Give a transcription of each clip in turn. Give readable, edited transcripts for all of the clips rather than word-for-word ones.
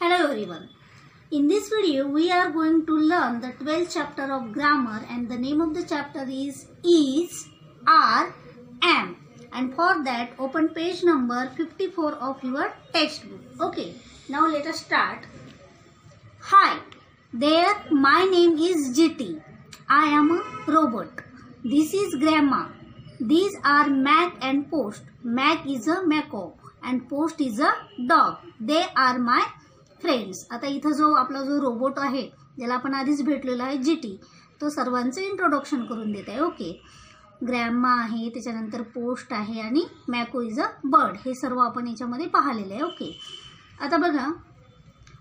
Hello everyone. In this video we are going to learn the 12th chapter of grammar and the name of the chapter is, are, am, and for that open page number 54 of your textbook. Okay, now let us start. Hi there, my name is GT. I am a robot. This is grandma. These are Mac and Post. Mac is a macaw and Post is a dog. They are my friends. आता इथं जो आपला जो robot आहे ज्याला आपण आधीच भेटलेला आहे जीटी, तो सर्वांचं इंट्रोडक्शन करून देत आहे. ओके, ग्रॅम्मा आहे, त्याच्यानंतर पोस्ट आहे आणि मॅको इज अ बर्ड. हे सर्व आपण याच्यामध्ये पाहिलेलं आहे. ओके, आता बघा,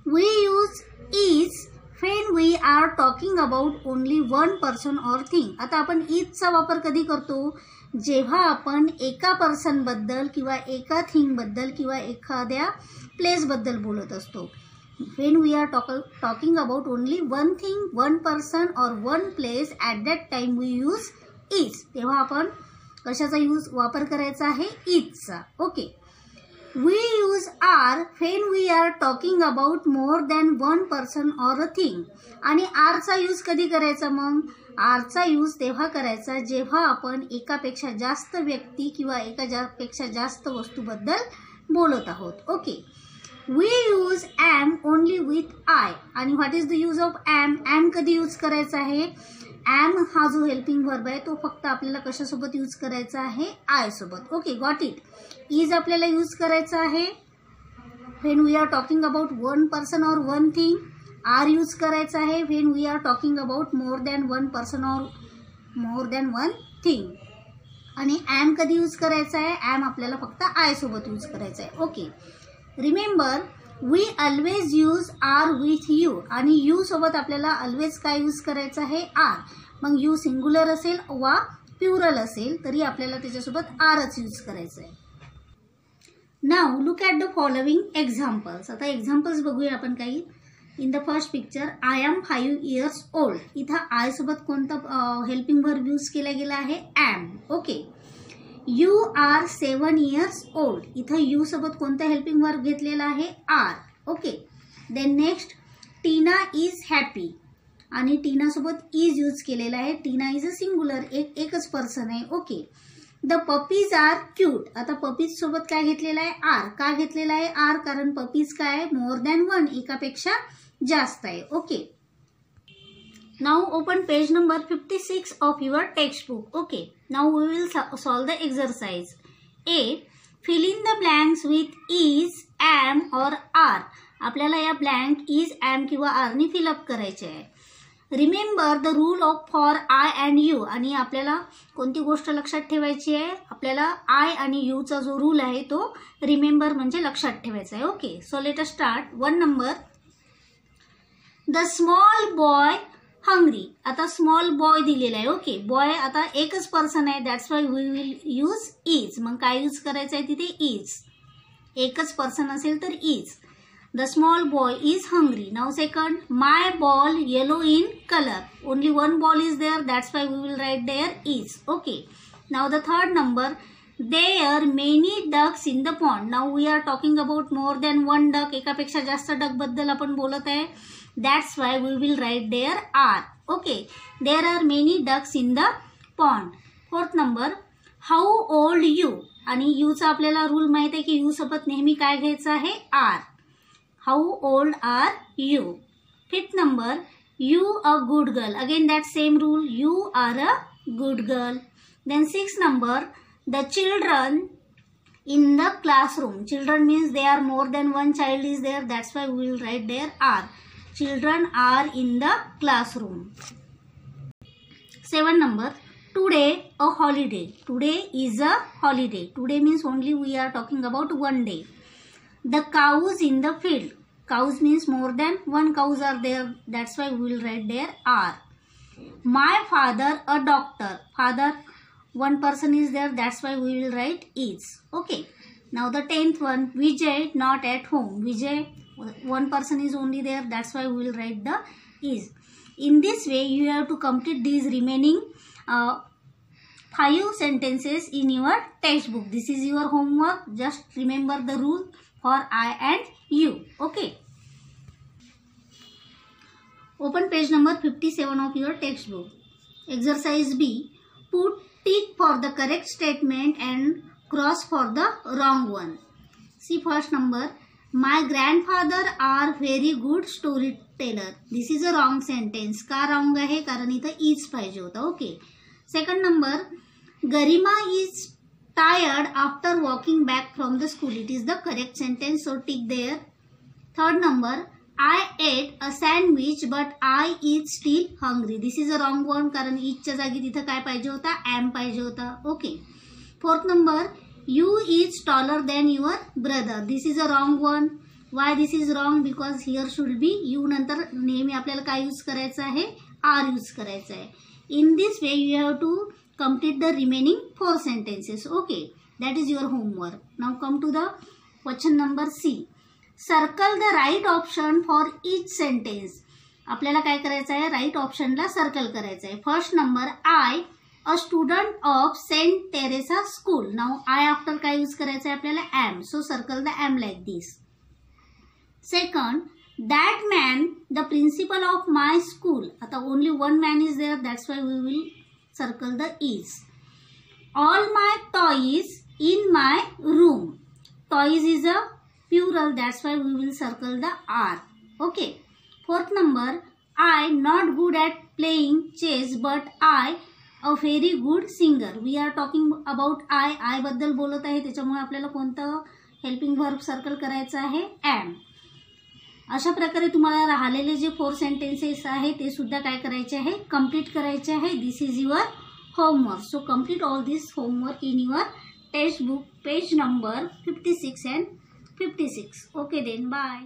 we use is when we are talking about only one person or thing. आता आपण इजचा वापर कधी करतो? जेव्हा आपण एका पर्सन बद्दल किंवा एका थिंग बद्दल किंवा एखाद्या प्लेस बद्दल बोलत असतो. When we are talking about only one thing, one person or one place, at that time we use is. तेव्हा आपण कशाचा वापर करायचा आहे? इजचा. Okay, we use are when we are talking about more than one person or a thing. आणि are चा use कधी करायचा? मग are चा यूज तेव्हा करायचा जेव्हा आपण एकापेक्षा जास्त व्यक्ती किंवा एकापेक्षा जास्त वस्तूबद्दल बोलत आहोत. Okay, we use am only with I. आणि what is the use of am? am कधी यूज करायचा आहे? am हा जो हेल्पिंग वर्ब आहे तो फक्त आपल्याला कशासोबत यूज करायचा आहे? I सोबत. Okay, got it. इज आपल्याला यूज करायचा आहे when we are talking about one person or one thing. Are use करायचा आहे when we are talking about more than one person or more than one thing. आणि am कधी use करायचा आहे? am आपल्याला फक्त I सोबत यूज करायचा आहे. Okay, remember we always use are with you. आणि यू सोबत आपल्याला ऑलवेज काय यूज करायचं आहे? आर. मग यू सिंग्युलर असेल वा प्युरल असेल तरी आपल्याला त्याच्यासोबत आरच यूज करायचं आहे. Now look at the following examples. आता एक्झाम्पल्स बघूया आपण काही. In the first picture, I am 5 years old. इथं आय सोबत कोणता हेल्पिंग वर्ब यूज केला गेला आहे? Am. Okay, you are 7 years old. इथं यू सोबत कोणता हेल्पिंग वर्ब घेतलेला आहे? Are. Okay, then next, Tina is happy. आणि टीना सोबत इज यूज केलेला आहे. टीना इज अ सिंग्युलर, एकच पर्सन आहे. Okay, the puppies are cute. आता पपीज सोबत काय घेतलेला आहे? आर. का घेतलेला आहे आर? कारण पपीज काय आहे? मोर दॅन वन, एकापेक्षा जास्त आहे. Okay, now open page number 56 of your textbook. Okay, now we will solve the exercise. A, fill in the blanks with is, am or are. आपल्याला या blank is, am किंवा are ने fill up करायचे आहे. Remember the rule of for I and you. आणि आपल्याला कोणती गोष्ट लक्षात ठेवायची आहे? आपल्याला I आणि you चा जो रूल आहे तो रिमेंबर म्हणजे लक्षात ठेवायचा आहे. Okay, so let us start. 1 number, the small boy hungry. आता स्मॉल बॉय दिलेला आहे. ओके, बॉय आता एकच पर्सन आहे, that's why we will use is. मग काय यूज करायचं आहे तिथे? इज. एकच पर्सन असेल तर is. The small boy is hungry. Now second, my ball yellow in colour. Only one ball is there, that's why we will write there is. Okay, now the third number, there many ducks in the pond. Now we are talking about more than one duck. एकापेक्षा जास्त duck बद्दल आपण बोलत आहे. That's why we will write there are. Okay, there are many ducks in the pond. Fourth number, how old you. आणि you चा आपल्याला rule माहित आहे की you सोबत नेहमी काय घ्यायचं आहे? are. How old are you. Fifth number, you a good girl. Again that same rule, you are a good girl. Then sixth number, the children in the classroom. Children means there are more than one child is there, that's why we will write there are. Children are in the classroom. 7 number, today a holiday. Today is a holiday. Today means only we are talking about one day. The cows in the field. Cows means more than one cows are there. That's why we will write there are. My father a doctor. Father, one person is there. That's why we will write is. Okay. Now the 10th one, Vijay not at home. Vijay, one person is only there, that's why we will write the is. In this way you have to complete these remaining 5 sentences in your textbook. This is your homework. Just remember the rule for I and you. Okay. Open page number 57 of your textbook. Exercise B. Put tick for the correct statement and cross for the wrong one. See first number. My grandfather are very good storyteller. This is a wrong sentence. का wrong आहे? कारण इथं is पाहिजे होता. Okay. Second number. Garima is tired after walking back from the school. It is the correct sentence. So tick there. Third number. I ate a sandwich but I is still hungry. This is a wrong one कारण ईचच्या जागी तिथं काय पाहिजे होता? am पाहिजे होता. Okay. Fourth number. You is taller than your brother. This is a wrong one. Why this is wrong? Because here should be you नंतर नेहमी आपल्याला काय यूज करायचं आहे? are यूज करायचं आहे. In this way you have to complete the remaining 4 sentences. Okay. That is your homework. Now come to the question number C. Circle the right option for each sentence. आपल्याला काय करायचं आहे? Right ऑप्शनला circle करायचं आहे. First number. I a student of saint Teresa school. Now I after काय use करायचं आहे आपल्याला? M. So circle the M like this. Second. That man the principal of my school. आता only one man is there, that's why we will circle the is. All my toys in my room. Toys is a plural, that's why we will circle the R. Okay. Fourth number. I not good at playing chess but I a very good singer. We are talking about I बद्दल बोलत आहे, त्याच्यामुळे आपल्याला कोणतं helping verb circle करायचं आहे? am. अशा प्रकारे तुम्हाला राहिलेले जे 4 सेंटेन्सेस आहे ते सुद्धा काय करायचे आहे? कंप्लीट करायचे आहे. This is your homework. So complete all this homework in your text book, page number 56 and 56. Okay then, bye.